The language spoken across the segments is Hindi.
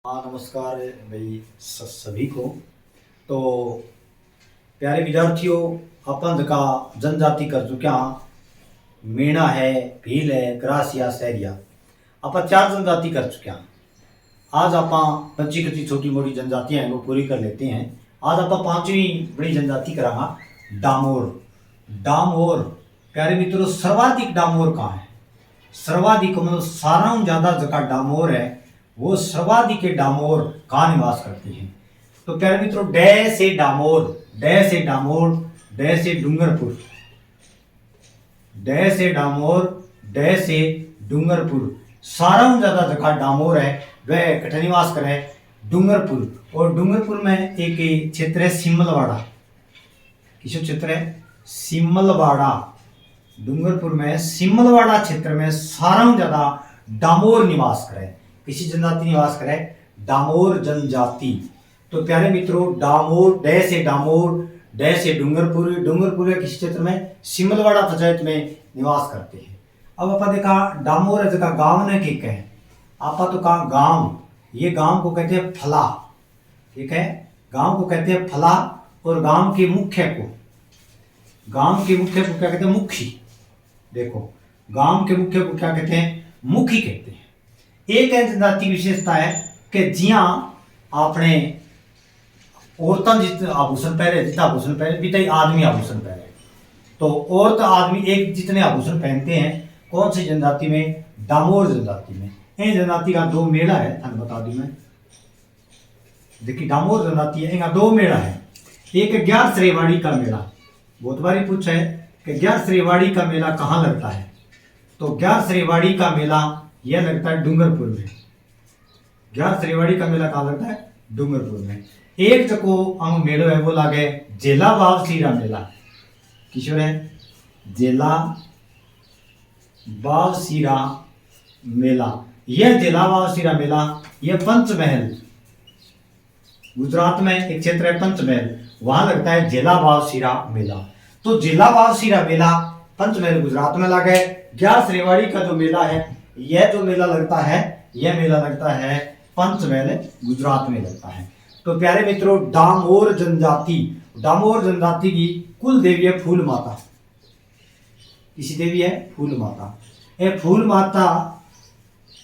हाँ नमस्कार भाई सभी को। तो प्यारे विद्यार्थियों, अपन का जनजाति कर चुके हैं। मेणा है, भील है, ग्रासिया, सैरिया। अपन 4 जनजाति कर चुके हैं। आज आप पंचीकृति छोटी मोटी जनजातियां हैं वो पूरी कर लेते हैं। आज आप 5वीं बड़ी जनजाति करांगा, डामोर। डामोर प्यारे मित्रों, सर्वाधिक डामोर कहाँ है? सर्वाधिक मतलब सारा ज्यादा जगह डामोर है, वो सर्वाधिक डामोर कहाँ निवास करते हैं? तो प्यारे मित्रों, डै से डामोर, डै से डामोर, डै से डूंगरपुर, डै से डामोर, डै से डूंगरपुर। सारा ज्यादा जगह डामोर है, वह कठ निवास करे डूंगरपुर। और डूंगरपुर में एक क्षेत्र है सिमलवाड़ा। किस क्षेत्र है? सिमलवाड़ा। डूंगरपुर में सिमलवाड़ा क्षेत्र में सारा ज्यादा डामोर निवास करे। किसी जनजाति निवास करे? डामोर जनजाति। तो प्यारे मित्रों, डामोर, डै से डामोर, डै से डूंगरपुर। डूंगरपुर के किसी क्षेत्र में? सिमलवाड़ा पंचायत में निवास करते हैं। अब अपन देखा डामोर जगह गांव ने के कहे आप तो कहा गांव, ये गांव को कहते हैं फला। ठीक है, गांव को कहते हैं फला। और गांव के मुख्य को, गांव के मुख्य को क्या कहते हैं? मुखी। देखो, गांव के मुख्य को क्या कहते हैं? मुखी कहते हैं। एक जनजाति विशेषता है कि जिया आपने औरतन जित आभूषण पहने, जितना आभूषण पहने बीता ही आदमी आभूषण पहने। तो औरत आदमी एक जितने आभूषण पहनते हैं। कौन सी जनजाति में? डामोर जनजाति में। इन जनजाति का 2 मेला है, थाने बता दूं मैं। देखिए, डामोर जनजाति है, इनका 2 मेला है। एक ग्यार श्रेवाड़ी का मेला, बहुत बारी पूछा है कि ग्यार श्रेवाड़ी का मेला कहाँ लगता है? तो ग्यार श्रेवाड़ी का मेला यह लगता है डूंगरपुर में। ग्यार श्रेवाड़ी का मेला कहाँ लगता है? डूंगरपुर में। एक जो अंग मेलो है वो लागे जेला बाव सीरा मेला। किशोर है जेला बाव सीरा मेला। यह जेला बाव सीरा मेला, यह पंचमहल, गुजरात में एक क्षेत्र है पंचमहल, वहां लगता है जेला बाव सीरा मेला। तो जेला बाव सीरा मेला पंचमहल गुजरात में लगा है। ग्यार श्रेवाड़ी का जो मेला है, यह जो मेला लगता है, यह मेला लगता है पंचमहल गुजरात में लगता है। तो प्यारे मित्रों, डामोर जनजाति, डामोर जनजाति की कुल देवी है फूल माता। किसी देवी है? फूल माता। ये फूल माता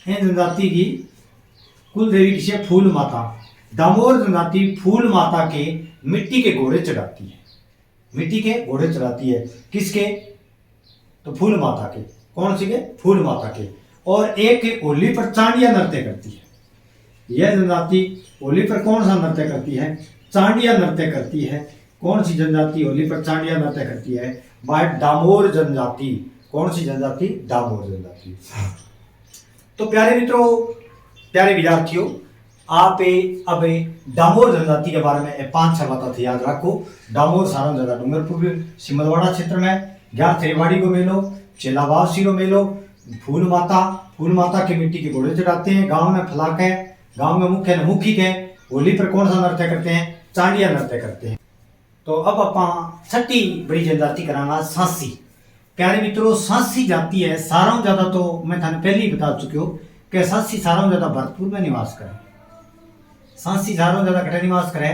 जनजाति की कुल देवी किसी है? फूल माता। डामोर जनजाति फूल माता के मिट्टी के घोड़े चढ़ाती है। मिट्टी के घोड़े चढ़ाती है। किसके? तो फूल माता के। कौन सी के? फूल माता के। और एक होली पर चांडिया नृत्य करती है। यह जनजाति होली पर कौन सा नृत्य करती है? चांडिया नृत्य करती है। कौन सी जनजाति होली पर चांडिया नृत्य करती है? बाय डामोर जनजाति। कौन सी जनजाति? डामोर जनजाति। तो प्यारे मित्रों, प्यारे विद्यार्थियों, आप अब डामोर जनजाति के बारे में 5-6 बातें थे याद रखो। डामोर सारा जगह डूंगरपुर सिमलवाड़ा क्षेत्र में। ग्यार श्रेवाड़ी को मेलो, चेलाबाव सीरो मेलो, फूल माता, फूल माता के मिट्टी के घोड़े चढ़ाते हैं। गांव में फलाक है, गांव में मुख्य मुखी है। होली पर कौन सा नृत्य करते हैं? चांडिया नृत्य करते हैं। तो अब आप 6ठी बड़ी जनजाति करांगा, सांसी। प्यारे मित्रों, सांसी जाति है सारा ज्यादा, तो मैं थाने पहले ही बता चुके हो कि सांसी सारा ज्यादा भरतपुर में निवास करे। सांसी सारा ज्यादा कटे निवास करे?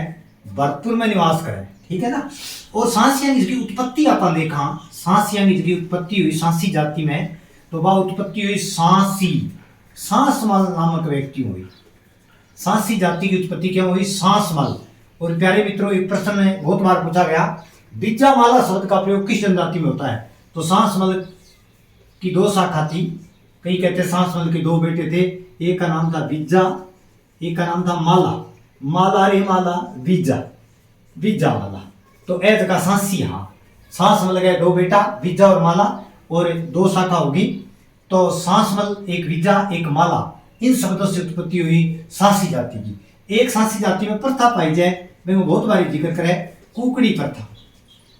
भरतपुर में निवास करे। ठीक है ना। और सांसिया की उत्पत्ति अपन देखा, सांसिया की उत्पत्ति हुई सांसी जाति में, तो वह उत्पत्ति हुई सांसी, सांसमल नामक व्यक्ति हुई। सांसी जाति की उत्पत्ति क्या हुई? सांसमल। और प्यारे मित्रों, एक प्रश्न में बहुत बार पूछा गया, बीजामाला शब्द का प्रयोग किस जनजाति में होता है? तो सांसमल की 2 शाखा थी। कई कहते हैं सांसमल के 2 बेटे थे, एक का नाम था बीजा, एक का नाम था माला। माला रे माला, बीजा, बीजा माला। तो ए जगह सांसी। हाँ, सांसमल गए 2 बेटा, बीजा और माला, और 2 शाखा होगी। तो सांसमल, एक बीजा, एक माला, इन शब्दों से उत्पत्ति हुई सांसी जाति की। एक सांसी जाति में प्रथा पाई जाए, मैं बहुत बारी जिक्र करे, कुकड़ी प्रथा।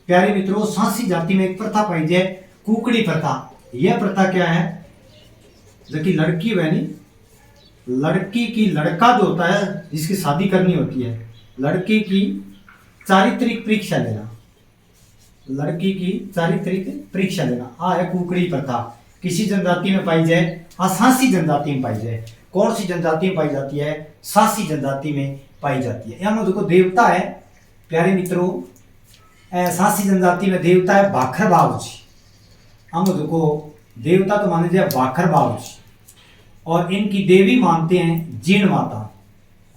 प्यारे मित्रों, सांसी जाति में एक प्रथा पाई जाए, कुकड़ी प्रथा। यह प्रथा क्या है? जबकि लड़की बहनी, लड़की की लड़का जो होता है जिसकी शादी करनी होती है, लड़की की चारित्रिक परीक्षा लेना, लड़की की चारित्रिक परीक्षा लेना, आ है कुकड़ी प्रथा। किसी जनजाति में पाई जाए? सांसी जनजाति में पाई जाए। कौन सी जनजाति में पाई जाती है? सांसी जनजाति में पाई जाती है। यहाँ देखो देवता है प्यारे मित्रों, सांसी जनजाति में देवता है भाखर बाबू जी। हम देखो देवता तो माने जाए भाखर बाबू जी, और इनकी देवी मानते हैं जीण माता।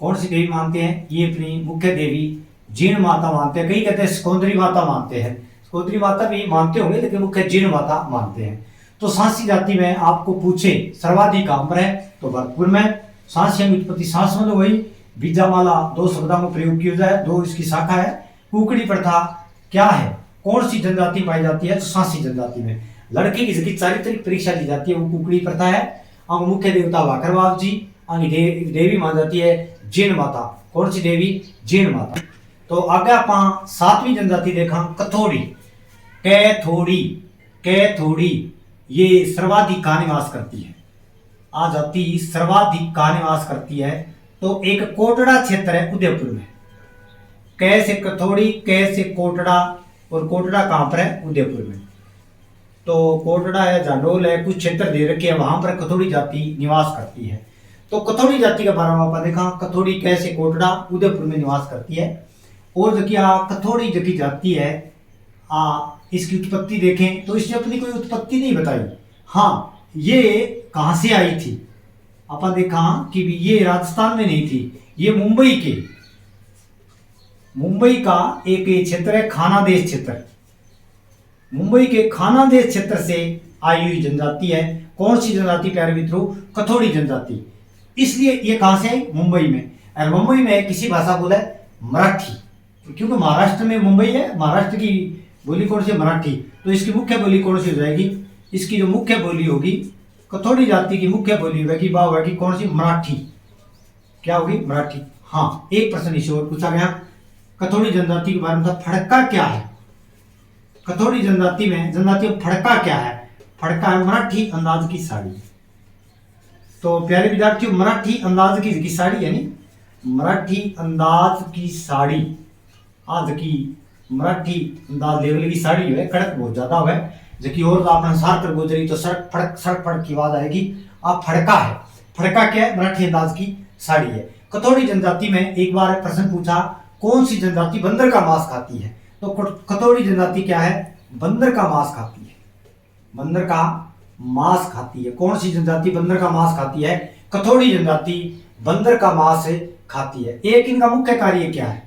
कौन सी देवी मानते हैं? ये अपनी मुख्य देवी जीण माता मानते हैं। कई कहते हैं स्कंदरी माता मानते हैं, स्कंदरी माता भी मानते होंगे, लेकिन मुख्य जीण माता मानते हैं। तो सांसी जाति में आपको पूछे सर्वाधिक आम्र है तो भरतपुर में। सांसी की उत्पत्ति सांस मतलब वही बीजामाला, दो शब्दों को प्रयोग किया जाए, दो इसकी शाखा है। कुकड़ी प्रथा क्या है, कौन सी जनजाति पाई जाती है? तो सांसी जनजाति में। लड़के की जिसकी चारित्रिक परीक्षा ली जाती है वो कुकड़ी प्रथा है। अंग मुख्य देवता भाखर बाबू जी, अंग देवी मान जाती है जीण माता। कौन सी देवी? जीण माता। तो आगे आप सातवीं जनजाति देखा कथोड़ी। कैथोड़ी, कैथोड़ी ये सर्वाधिक का निवास करती है। आ जाति सर्वाधिक का निवास करती है। तो एक कोटड़ा क्षेत्र है उदयपुर में। कैसे कथोड़ी, कैसे कोटड़ा, और कोटड़ा कहां पर है? उदयपुर में। तो कोटड़ा है, जाडोल है, कुछ क्षेत्र दे रखे हैं, वहां पर कथोड़ी जाति निवास करती है। तो कथोड़ी जाति के बारे में आपने देखा कथोड़ी कैसे कोटड़ा उदयपुर में निवास करती है। और जो कथोड़ी जो जाति है इसकी उत्पत्ति देखें तो इसने अपनी कोई उत्पत्ति नहीं बताई। हाँ, ये कहां से आई थी? अपन देखा कि ये राजस्थान में नहीं थी, ये मुंबई का एक क्षेत्र है, खानादेश क्षेत्र। मुंबई के खानादेश क्षेत्र से आई हुई जनजाति है। कौन सी जनजाति प्यारे मित्रों? कथोड़ी जनजाति। इसलिए ये कहां से है? मुंबई में। और मुंबई में किसी भाषा बोला है? मराठी, क्योंकि महाराष्ट्र में मुंबई है। महाराष्ट्र की बोली कौन सी? मराठी। तो इसकी मुख्य बोली कौन सी हो जाएगी? इसकी जो मुख्य बोली होगी कथोड़ी जाति की मुख्य बोली होगी वह होगी कौन सी? मराठी। क्या होगी? मराठी। हाँ, एक प्रश्न इसे और पूछा गया कथोड़ी जनजाति के बारे में, फड़का क्या है? कथोड़ी जनजाति में फड़का क्या है? फड़का है मराठी अंदाज की साड़ी। तो प्यारे विद्यार्थियों, मराठी अंदाज की साड़ी यानी मराठी अंदाज की साड़ी, आज की मराठी अंदाज लेवल की साड़ी है, कड़क बहुत ज्यादा है। जबकि और आपने सार कर गुजरी तो सड़क फड़क की आवाज आएगी। आप फड़का है, फड़का क्या है? मराठी अंदाज की साड़ी है। कथोड़ी जनजाति में एक बार प्रश्न पूछा कौन सी जनजाति बंदर का मांस खाती है? तो कथोड़ी जनजाति क्या है? बंदर का मांस खाती है। बंदर का मांस खाती है। कौन सी जनजाति बंदर का मांस खाती है? कथोड़ी जनजाति बंदर का मांस खाती है। एक इनका मुख्य कार्य क्या है?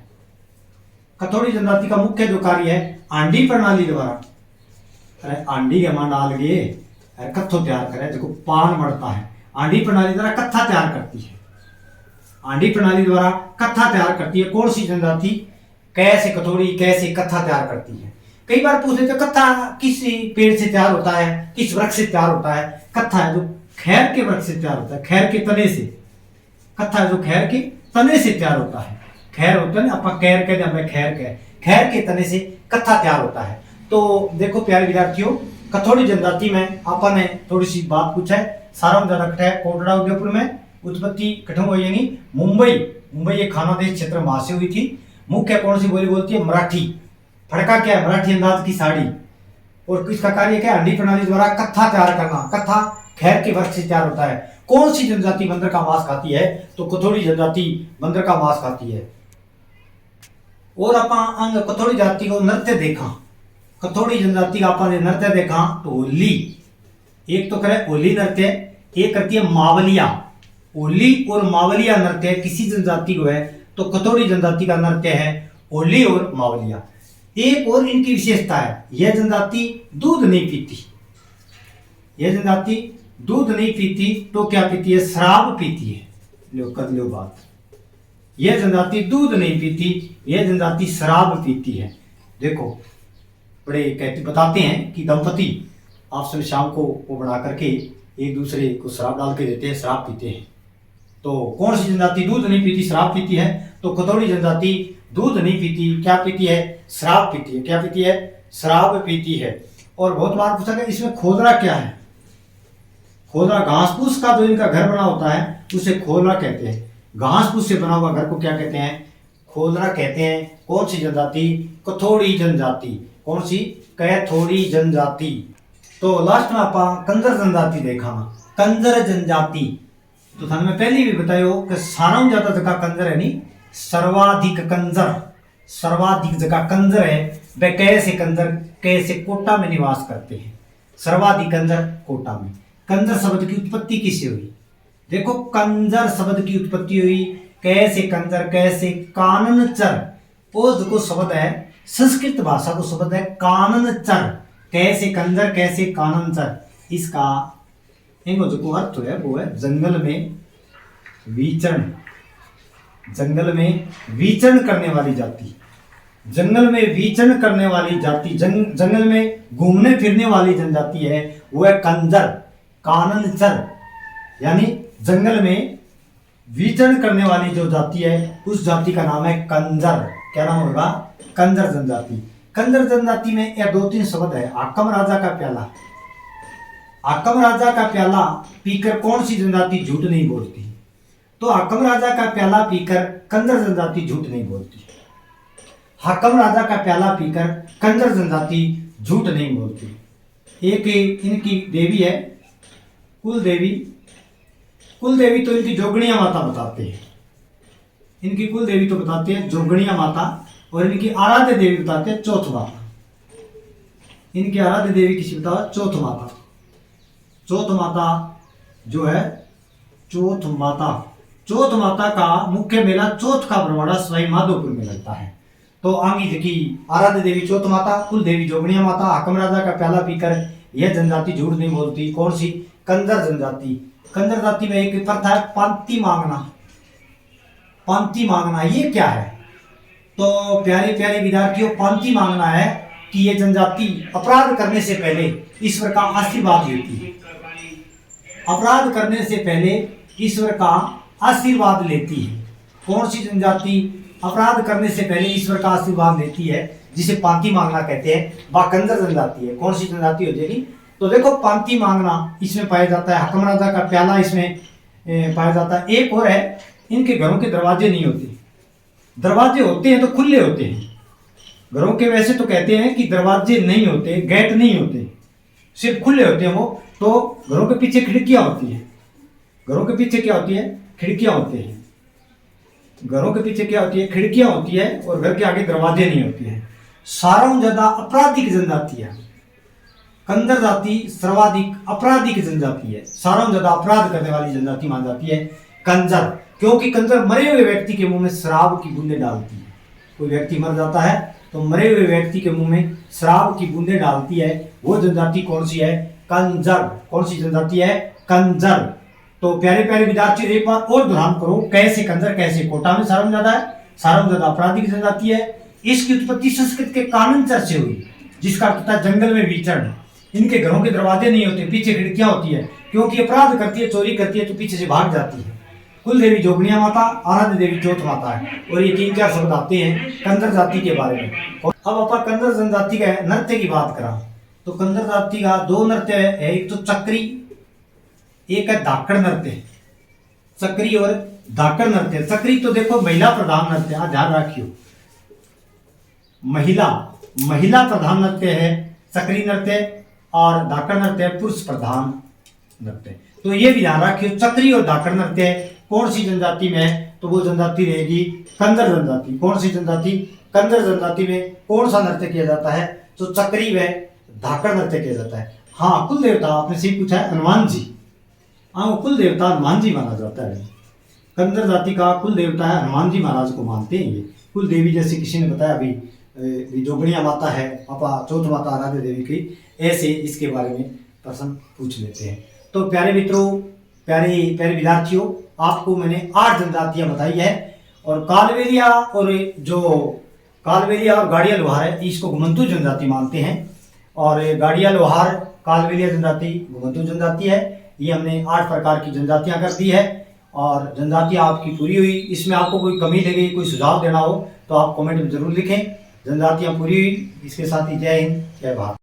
कथोड़ी जनजाति का मुख्य जो कार्य है आंडी प्रणाली द्वारा, अरे आंडी के मान डाल गए कत्थो तैयार करे, देखो पान मरता है, आंडी प्रणाली द्वारा कत्था तैयार करती है। आंडी प्रणाली द्वारा कत्था तैयार करती है। कौन सी जनजाति? कैसे कथोड़ी कैसे कत्था तैयार करती है? कई बार पूछ लेते कत्था किस पेड़ से तैयार होता है, किस वृक्ष से तैयार होता है? कत्था है जो खैर के वृक्ष से तैयार होता है, खैर के तने से। कत्था है जो खैर के तने से तैयार होता है। खैर होता है ना, आप खैर कहते हैं, खैर के तने से कत्था तैयार होता है। तो देखो प्यारे विद्यार्थियों, कथोड़ी जनजाति में आपने थोड़ी सी बात पूछा है। सारा ज्यादा कटा है कोटड़ा उदयपुर में। उत्पत्ति कठों हुई यानी मुंबई एक खानादेश क्षेत्र वहां से हुई थी। मुख्य कौन सी बोली बोलती है? मराठी। फड़का क्या है? मराठी अंदाज की साड़ी। और इसका कार्य क्या है? अंडी प्रणाली द्वारा कत्था तैयार करना। कत्था खैर के वृक्ष से तैयार होता है। कौन सी जनजाति बंदर का मांस खाती है? तो कथोड़ी जनजाति बंदर का मांस खाती है। और अपन कथोड़ी जाति को नृत्य देखा, कथोड़ी जनजाति का अपन नृत्य देखा तो होली, एक तो करे होली नृत्य, एक करती है मावलिया। होली और मावलिया नृत्य किसी जनजाति को है तो कथोड़ी जनजाति का नृत्य है होली और मावलिया। एक और इनकी विशेषता है, यह जनजाति दूध नहीं पीती। यह जनजाति दूध नहीं पीती तो क्या पीती है? शराब पीती है। लो कर लो बात, यह जनजाति दूध नहीं पीती, यह जनजाति शराब पीती है। देखो बड़े कहते बताते हैं कि दंपति आप सभी शाम को वो बना करके एक दूसरे को शराब डाल के देते हैं, शराब पीते हैं। तो कौन सी जनजाति दूध नहीं पीती, शराब पीती है? तो कथोड़ी जनजाति दूध नहीं पीती, क्या पीती है? शराब पीती है। क्या पीती है? शराब पीती है। और बहुत बार पूछा गया इसमें खोदरा क्या है? खोदरा घास फूस का जो इनका घर बना होता है उसे खोदरा कहते हैं। घास फूस से बना हुआ घर को क्या कहते हैं? खोदरा कहते हैं। कौन सी जनजाति? कथोड़ी जनजाति। कौन सी? कैथोड़ी जनजाति। तो लास्ट में आप कंजर जनजाति देखा। कंजर जनजाति तो थाने में पहले भी बतायो कि सारा ज्यादा जगह कंजर है नहीं, सर्वाधिक कंजर, सर्वाधिक जगह कंजर है वे कैसे कंजर कैसे कोटा में निवास करते हैं। सर्वाधिक कंजर कोटा में। कंजर शब्द की उत्पत्ति किससे हुई? देखो कंजर शब्द की उत्पत्ति हुई कैसे कंजर कैसे काननचर, वो जो शब्द है संस्कृत भाषा को शब्द है काननचर, कैसे कंजर कैसे काननचर, इसका इनको जो अर्थ है वो है जंगल में विचरण, जंगल में विचरण करने वाली जाति, जंगल में विचरण करने वाली जाति, जंगल में घूमने फिरने वाली जनजाति है वो है कंजर काननचर, यानी जंगल में विचरण करने वाली जो जाति है उस जाति का नाम है कंजर। क्या नाम होगा? कंजर जनजाति। कंजर जनजाति में यह 2-3 शब्द है। हाकम राजा का प्याला, हाकम राजा का प्याला पीकर कौन सी जनजाति झूठ नहीं बोलती? तो हाकम राजा का प्याला पीकर कंजर जनजाति झूठ नहीं बोलती। हाकम राजा का प्याला पीकर कंजर जनजाति झूठ नहीं बोलती। एक इनकी देवी है कुल देवी, कुल देवी तो इनकी जोगणिया माता बताते हैं, इनकी कुल देवी तो बताते हैं जोगणिया माता, और इनकी आराध्य देवी बताते हैं चौथ माता। इनकी आराध्य देवी किसी बताओ? चौथ माता। चौथ माता जो है चौथ माता, चौथ माता का मुख्य मेला चौथ का बरवाड़ा सवाई माधोपुर में लगता है। तो आंगी की आराध्य देवी चौथ माता, कुल देवी जोगणिया माता, हाकम राजा का प्याला पीकर यह जनजाति झूठ नहीं बोलती। कौन सी? कंजर जनजाति। कंजर जाति में एक प्रथा है पांति मांगना, पांति मांगना ये क्या है? तो प्यारे प्यारे विद्यार्थियों, पांति मांगना है कि ये जनजाति अपराध करने से पहले ईश्वर का आशीर्वाद लेती है, अपराध करने से पहले ईश्वर का आशीर्वाद लेती है। कौन सी जनजाति अपराध करने से पहले ईश्वर का आशीर्वाद लेती है जिसे पांति मांगना कहते हैं? वह कंजर जनजाति है। कौन सी जनजाति हो जाएगी? तो देखो पांति मांगना इसमें पाया जाता है, हाकम राजा का प्याला इसमें पाया जाता है। एक और है, इनके घरों के दरवाजे नहीं होते, दरवाजे होते हैं तो खुले होते हैं। घरों के वैसे तो कहते हैं कि दरवाजे नहीं होते, गेट नहीं होते, सिर्फ खुले होते हैं वो। तो घरों के पीछे खिड़कियां होती है, घरों के पीछे क्या होती है? खिड़कियां होती है। घरों के पीछे क्या होती है? खिड़कियां होती है, और घर के आगे दरवाजे नहीं होते हैं। सारों ज्यादा आपराधिक जनजाति है कंजर जाति, सर्वाधिक आपराधिक जनजाति है। सारों ज्यादा अपराध करने वाली जनजाति मान जाती है कंजर, क्योंकि कंजर मरे हुए व्यक्ति के मुंह में शराब की बूंदे डालती है। कोई व्यक्ति मर जाता है तो मरे हुए व्यक्ति के मुंह में शराब की बूंदे डालती है। वो जनजाति कौन सी है? कंजर। कौन सी जनजाति है? कंजर। तो प्यारे प्यारे विद्यार्थी एक बार और ध्यान करो, कैसे कंजर कैसे कोटा में सारों ज्यादा है, सारों ज्यादा आपराधिक जनजाति है। इसकी उत्पत्ति संस्कृत के काननचर से हुई, जिसका अर्थ था जंगल में विचरण। इनके घरों के दरवाजे नहीं होते, पीछे खिड़कियां होती है, क्योंकि अपराध करती है, चोरी करती है तो पीछे से भाग जाती है। कुल देवी जोगणिया माता, आराध्य देवी चौथ माता है, और ये 3-4 शब्द आते हैं कंजर जाति के बारे में। अब अपन कंजर जनजाति का नृत्य की बात करा तो कंजर जाति का 2 नृत्य है, एक तो चक्री, एक है धाकड़ नृत्य। चक्री और धाकड़ नृत्य। चक्री तो देखो महिला प्रधान नृत्य, ध्यान रखियो, महिला प्रधान नृत्य है चक्री नृत्य, और धाकड़ नृत्य पुरुष प्रधान नृत्य। तो ये भी ध्यान रखियो, चक्री और धाकड़ नृत्य कौन सी जनजाति में है? तो वो जनजाति रहेगी कंजर जनजाति। कौन सी जनजाति? कंजर जनजाति में कौन सा नृत्य किया जाता है? तो चक्री व धाकड़ नृत्य किया जाता है। हाँ, कुल देवता आपने सही पूछा है, हनुमान जी। हाँ, कुल देवता हनुमान जी माना जाता है। कंजर जाति का कुल देवता है हनुमान जी महाराज को मानते हैं ये। कुल देवी जैसे किसी ने बताया अभी जोगणिया माता है, पापा चौथ माता आराध्य देवी की, ऐसे इसके बारे में प्रश्न पूछ लेते हैं। तो प्यारे मित्रों, प्यारे प्यारे विद्यार्थियों, आपको मैंने 8 जनजातियां बताई है, और कालवेलिया और गाड़िया लोहार है, इसको घुमंतु जनजाति मानते हैं। और गाड़िया लोहार, कालवेलिया जनजाति घुमंतु जनजाति है। ये हमने 8 प्रकार की जनजातियां कर दी है, और जनजातियां आपकी पूरी हुई। इसमें आपको कोई कमी लगे, कोई सुझाव देना हो तो आप कमेंट में जरूर लिखें। जनजातियां पूरी हुई। इसके साथ ही जय हिंद, जय भारत।